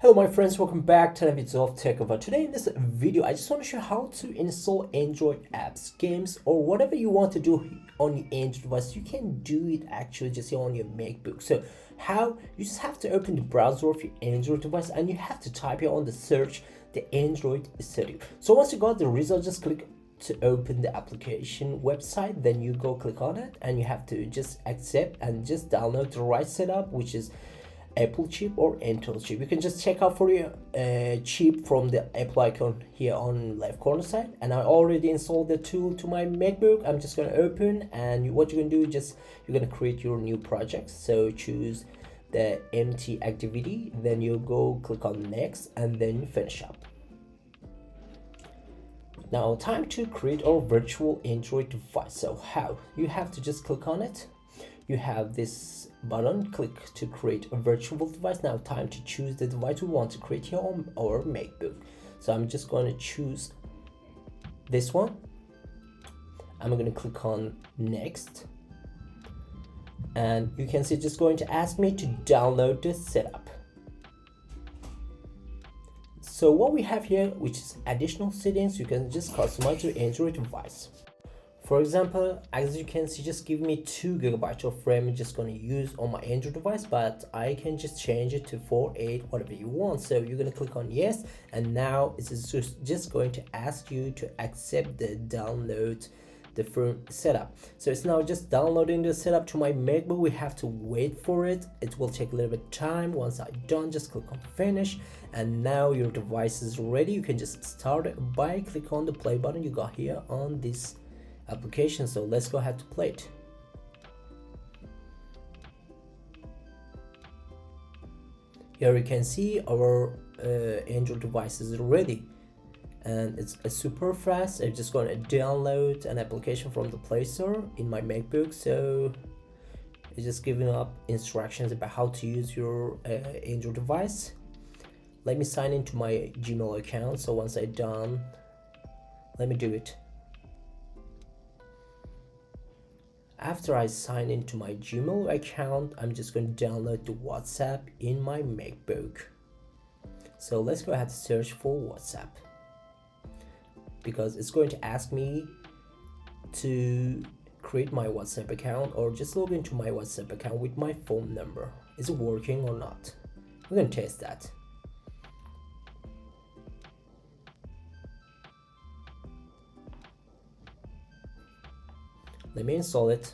Hello my friends, welcome back to another video of TechOver. Today in this video, I just want to show how to install Android apps, games, or whatever you want to do on your Android device. You can do it actually just here on your MacBook. So how you just have to open the browser of your Android device and you have to type here on the search the Android setting. So once you got the result, just click to open the application website, then you go click on it and you have to just accept and just download the right setup, which is Apple chip or Intel chip. You can just check out for your chip from the Apple icon here on left corner side. And I already installed the tool to my MacBook. I'm just going to open, and what you're going to do is just you're going to create your new project. So choose the empty activity, then you go click on next and then finish up. Now time to create our virtual Android device. So how? You have to just click on it. You have this button, click to create a virtual device. Now time to choose the device we want to create here on our MacBook. So I'm just going to choose this one. I'm going to click on next, and you can see it's just going to ask me to download the setup. So what we have here, which is additional settings, you can just customize your Android device. For example, as you can see, just give me 2 GB of RAM. I'm just going to use on my Android device, but I can just change it to 4, 8, whatever you want. So you're going to click on yes, and now it's just going to ask you to accept the download the firm setup. So it's now just downloading the setup to my MacBook. We have to wait for it. It will take a little bit of time. Once I'm done, just click on finish, and now your device is ready. You can just start it by click on the play button you got here on this application. So let's go ahead to play it. Here you can see our Android device is ready, and it's super fast. I'm just going to download an application from the Playstore in my MacBook. So it's just giving up instructions about how to use your Android device. Let me sign into my Gmail account. So once I'm done, let me do it. After I sign into my Gmail account, I'm just going to download the WhatsApp in my MacBook. So let's go ahead and search for WhatsApp, because it's going to ask me to create my WhatsApp account or just log into my WhatsApp account with my phone number. Is it working or not? We're going to test that. Let me install it.